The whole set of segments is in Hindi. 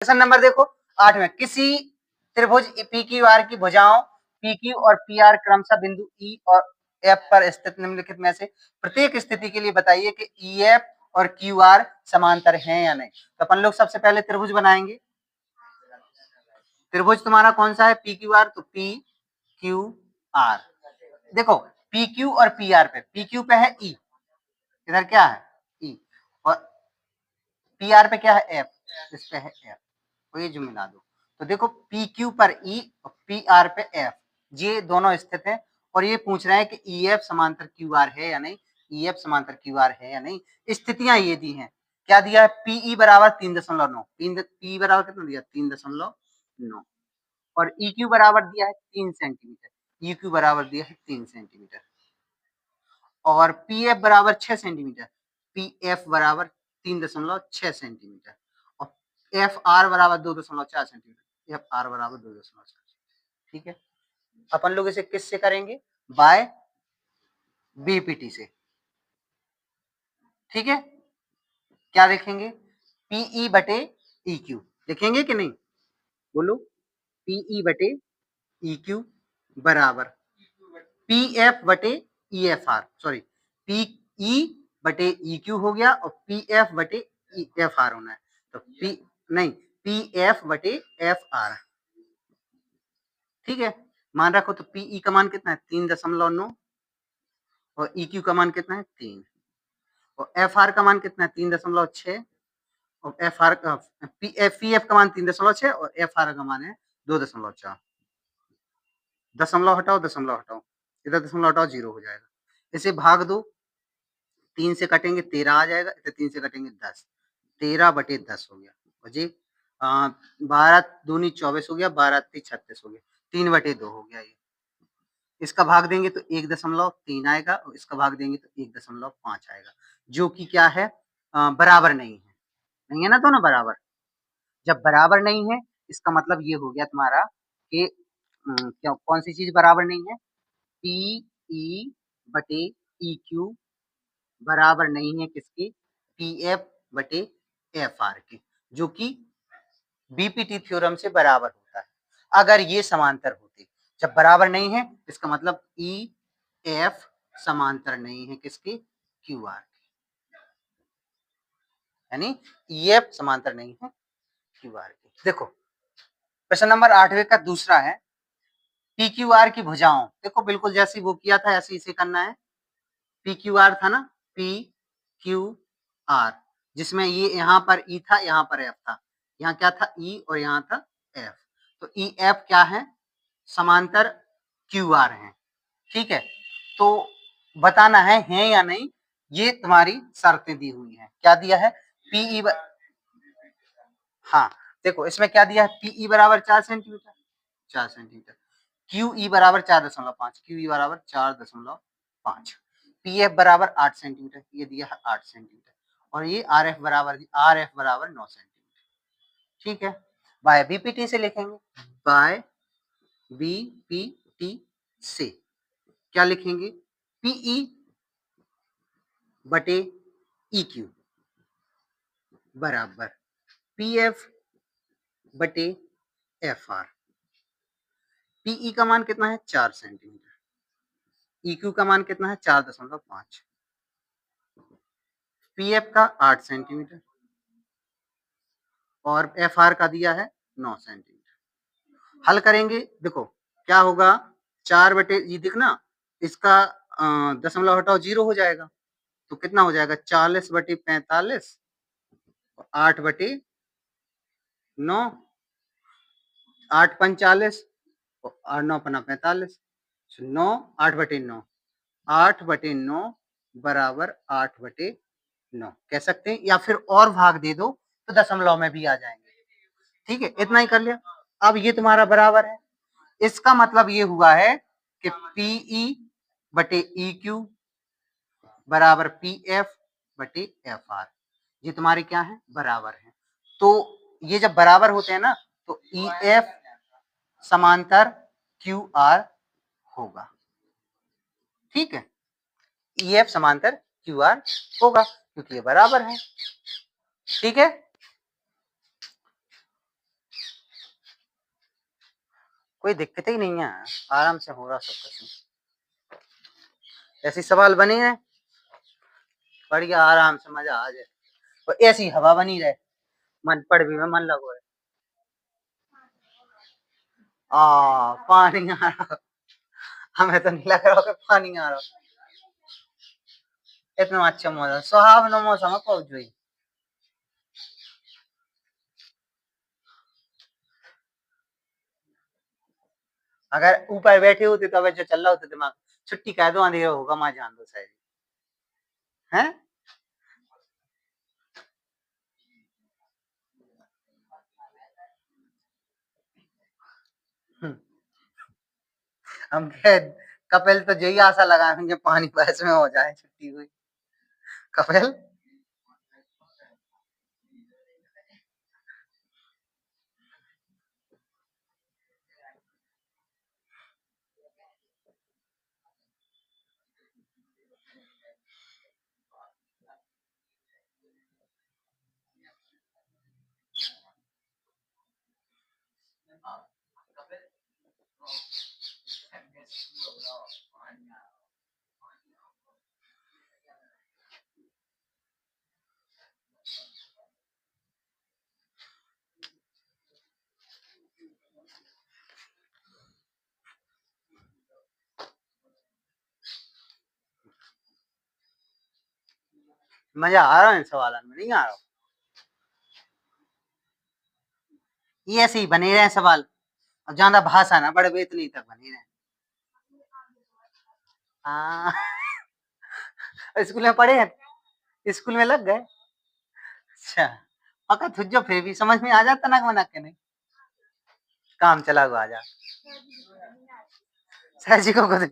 क्वेश्चन नंबर देखो 8 में, किसी त्रिभुज पी क्यू आर की भुजाओं पी क्यू और पी आर क्रमशः बिंदु ई और एफ पर स्थित निम्नलिखित में से प्रत्येक स्थिति के लिए बताइए कि ई एफ और क्यू आर समांतर हैं या नहीं। तो अपन लोग सबसे पहले त्रिभुज बनाएंगे। त्रिभुज तुम्हारा कौन सा है? पी क्यू आर, तो पी क्यू आर। देखो पी क्यू और पी आर पे, पी क्यू पे है ई, इधर क्या है ई, और पी आर पे क्या है एफ, इस पे है एफ, तो ये जो मिला दो। तो देखो पी क्यू पर ई और पी आर पे एफ, ये दोनों स्थित है और ये पूछ रहे हैं कि ई एफ समांतर क्यू आर है या नहीं, ई एफ समांतर क्यू आर है या नहीं। स्थितियां ये दी हैं, क्या दिया है? पीई बराबर 3.9, पी बराबर कितना दिया? 3.9, और ई क्यू बराबर दिया है 3 सेंटीमीटर, ई क्यू बराबर दिया है 3 सेंटीमीटर, और पी एफ बराबर 6 सेंटीमीटर, पी एफ बराबर 3.6 सेंटीमीटर, और एफ आर बराबर 2.4 सेंटीमीटर, एफ आर बराबर 2.4। ठीक है, अपन लोग इसे किससे करेंगे? बाय बीपीटी से। ठीक है, क्या लिखेंगे? पीई बटे ई क्यू लिखेंगे कि नहीं? बोलो, पीई बटे ई क्यू बराबर पी एफ बटे E F R, sorry P E बटे ई क्यू हो गया और पी एफ बटे ई एफ आर होना है, तो पी नहीं, पी एफ बटे एफ आर। ठीक है, मान रखो तो पीई का मान कितना है? 3.9, और ई क्यू का मान कितना है? 3, और एफ आर का मान कितना है? 3.6, और एफ आर का पी एफ का मान 3.6 और एफ आर का मान है 2.4। दशमलव हटाओ, दशमलव हटाओ, इधर दशमलव हटाओ, 0 हो जाएगा। इसे भाग दो, 3 से कटेंगे 13 आ जाएगा, इसे 3 से कटेंगे 10, 13 बटे 10 हो गया। और जी 12 दूनी 24 हो गया, 12 ती 36 हो गया, 3 बटे 2 हो गया। ये इसका भाग देंगे तो 1.3 आएगा, और इसका भाग देंगे तो 1.5 आएगा, जो कि क्या है? बराबर नहीं है। नहीं है ना, तो ना बराबर। जब बराबर नहीं है, इसका मतलब ये हो गया तुम्हारा कि क्या कौन सी चीज बराबर नहीं है? पी ई बटे ई क्यू बराबर नहीं है किसकी? पी एफ बटे एफ आर के, जो कि बीपीटी थ्योरम से बराबर होता है। अगर ये समांतर होते, जब बराबर नहीं है इसका मतलब ई एफ समांतर नहीं है किसकी? क्यू आर के, यानी ई एफ समांतर नहीं है क्यू आर के। देखो प्रश्न नंबर 8वें का दूसरा है, पी क्यू आर की भुजाओं, देखो बिल्कुल जैसी वो किया था ऐसे इसे करना है। पी क्यू आर था ना, पी क्यू आर, जिसमें ये यहाँ पर ई था, यहाँ पर एफ था, यहाँ क्या था? ई, और यहाँ था एफ। तो ई एफ क्या है? समांतर क्यू आर है। ठीक है, तो बताना है या नहीं, ये तुम्हारी शर्तें दी हुई हैं। क्या दिया है? पीई हाँ, देखो इसमें क्या दिया है? पीई बराबर 4 सेंटीमीटर, 4 सेंटीमीटर, क्यू ई बराबर 4.5, क्यू ई बराबर 4.5, पी एफ बराबर 8 सेंटीमीटर, ये दिया है 8 सेंटीमीटर, और ये आर एफ बराबर 9 सेंटीमीटर। ठीक है, बाय बीपीटी से लिखेंगे, बाय बीपीटी से क्या लिखेंगे? पीई बटे ई क्यू बराबर पी एफ बटे एफ आर। पीई का मान कितना है? 4 सेंटीमीटर, ई क्यू का मान कितना है? 4.5, पी एफ का 8 सेंटीमीटर, और एफ आर का दिया है 9 सेंटीमीटर। हल करेंगे, देखो क्या होगा? 4 बटे ये दिखना, इसका दशमलव हटाओ, 0 हो जाएगा, तो कितना हो जाएगा? 40 बटे 45, 8 बटे 9, 8 45, और 9 पना 45, 9, 8 बटे 9, 8 बटे 9 बराबर 8 बटे 9 कह सकते हैं, या फिर और भाग दे दो तो दशमलव में भी आ जाएंगे। ठीक है, इतना ही कर लिया। अब ये तुम्हारा बराबर है, इसका मतलब ये हुआ है कि पीई बटे ई क्यू बराबर पी एफ बटे एफ आर, ये तुम्हारे क्या है? बराबर है। तो ये जब बराबर होते हैं ना, तो ई एफ समांतर क्यू आर होगा। ठीक है, ई एफ समांतर क्यू आर होगा क्योंकि ये बराबर है। ठीक है, कोई दिक्कत ही नहीं है, आराम से हो रहा सब कुछ। ऐसे सवाल बने हैं, बढ़िया आराम से मजा आ जाए, और ऐसी हवा बनी रहे, मन पढ़ भी में मन लगो है। पानी आ रहा, हमें तो नहीं लग रहा कि पानी आ रहा। इतना अच्छा मौसम, सुहावना मौसम है पहुंच गई। अगर ऊपर बैठे होते तो जो चल रहा होता दिमाग, छुट्टी कह दो, अंधेरा होगा, मां जान दो शायद है। हम कहे कपिल तो यही आशा लगाएंगे पानी बरस में हो जाए छुट्टी हुई। कपिल मजा आ रहा है इन सवालों में, नहीं आ रहा? ये ऐसे ही बने रहे सवाल, अब ज्यादा भाषा ना बड़े इतनी तक बने रहे। हाँ स्कूल में पढ़े हैं, स्कूल में लग गए। अच्छा, पक्का तुझे फिर भी समझ में आ जाता ना मना के नहीं, काम चला हुआ आ जा। सर जी को कुछ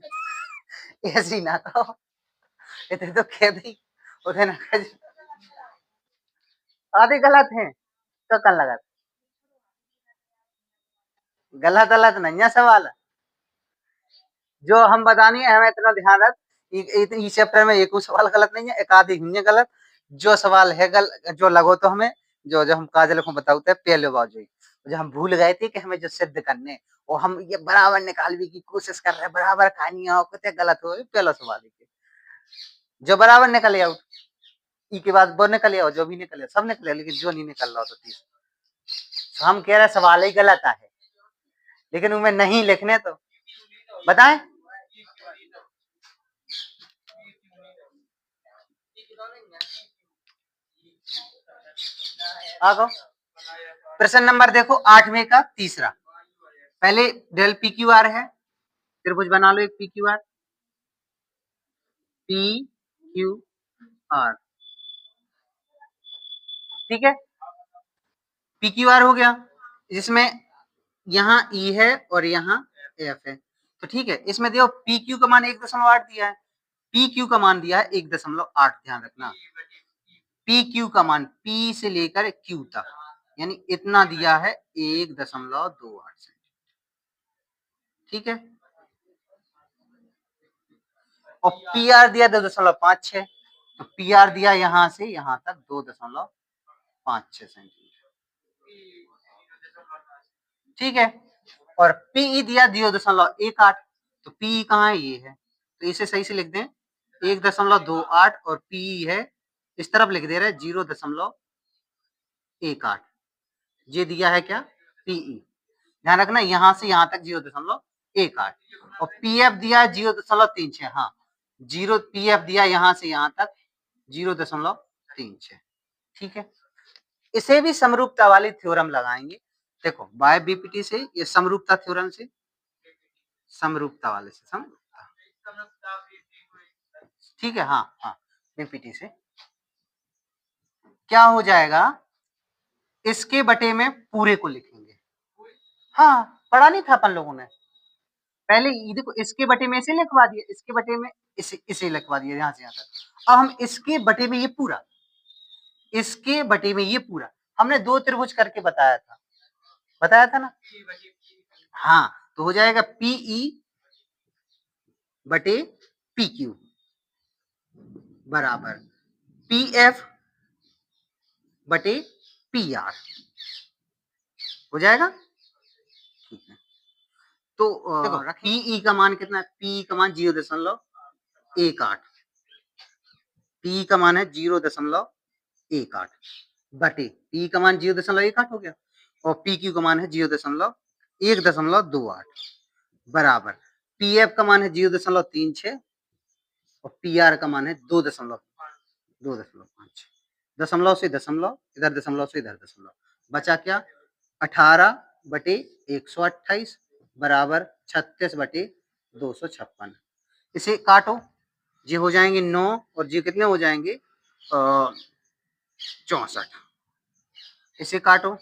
ऐसे ही ना कहो, इतने तो कह दी, उधर ना कह। आधे गलत हैं तो कल लगा, गलत गलत नहीं है सवाल, जो हम बतानी है हमें इतना ध्यान रख। इस चैप्टर में एक सवाल गलत नहीं है, एक आधी हुई है गलत। जो सवाल है जो लगो तो हमें, जो जो हम काजल को बताते हैं पहले बार जो हम भूल गए थे कि हमें जो सिद्ध करने, और हम ये बराबर निकालने की कोशिश कर रहे हैं, बराबर कहानी हो कितने गलत हो, पहला सवाल है जो बराबर निकले आउट, ई के बाद वो निकले और जो भी निकले सब निकले, लेकिन जो नहीं निकल रहा तो तीस, तो हम कह रहे सवाल ही गलत है, लेकिन उनमें नहीं लिखने तो बताएं। आगो प्रश्न नंबर देखो 8वें का तीसरा, पहले डेल पी क्यू आर है, त्रिभुज बना लो एक P Q R, P Q R, ठीक है, पी क्यू आर हो गया, जिसमें यहाँ ई है और यहाँ एफ है, तो ठीक है, इसमें देखो पी क्यू का मान 1.8 दिया है, पी क्यू का मान दिया है 1.8, ध्यान रखना, पी क्यू का मान पी से लेकर क्यू तक, यानी इतना दिया है 1.28, ठीक है, और पी आर दिया 2.56, तो पी आर दिया यहां से यहां तक 2.56 सेंटीमीटर, ठीक है, और पीई दिया 0.18, तो पीई कहाँ है, ये है, तो इसे सही से लिख दें 1.28, और पीई है इस तरफ लिख दे रहे 0.18, ये दिया है क्या पीई, ध्यान रखना यहां से यहां तक 0.18, और पीएफ दिया है 0.36, हाँ, जीरो पीएफ दिया यहां से यहां तक 0.36, ठीक है, इसे भी समरूपता वाली थ्योरम लगाएंगे, देखो बाय बीपीटी से, ये समरूपता थ्योरम से, समरूपता वाले से, समरूपता, ठीक है, हाँ हाँ, बीपीटी से क्या हो जाएगा, इसके बटे में पूरे को लिखेंगे, हाँ पढ़ा नहीं था अपन लोगों ने पहले, ये देखो इसके बटे में इसे लिखवा दिया, इसके बटे में इसे लिखवा दिया यहाँ से यहाँ तक, अब हम इसके बटे में ये पूरा, इसके बटे में ये पूरा, हमने दो त्रिभुज करके बताया था ना, हाँ, तो हो जाएगा पीई बटे पी क्यू बराबर पी एफ बटे पी आर, हो जाएगा, ठीक है, तो देखो पीई का मान कितना है? पीई का मान 0.18, पीई का मान है 0.18 बटे पी का मान 0.18 हो गया और पी क्यू का मान है 0.128 बराबर पी एफ का मान है 0.36 और पी आर का मान है 2.5, दशमलव से दशमलव, इधर दशमलव से इधर दशमलव, बचा क्या? 18/128 बराबर 36/256। इसे काटो, ये हो जाएंगे 9 और ये कितने हो जाएंगे? 64। इसे काटो,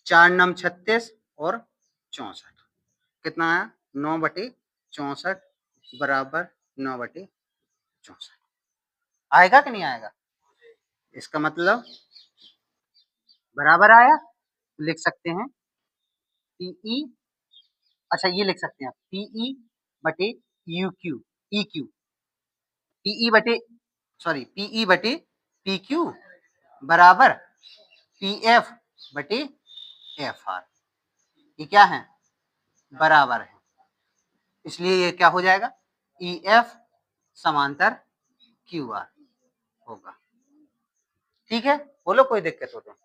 4 नम 36 और 64 कितना आया? 9/64 बराबर 9/64 आएगा कि नहीं आएगा? इसका मतलब बराबर आया। लिख सकते हैं पीई, अच्छा ये लिख सकते हैं पीई बटे U Q, E Q, PE बटे सॉरी पीई बटे पी क्यू बराबर पी एफ बटे एफ आर। ये क्या है? बराबर है, इसलिए ये क्या हो जाएगा? ई एफ समांतर क्यू आर होगा। ठीक है, बोलो कोई दिक्कत हो तो।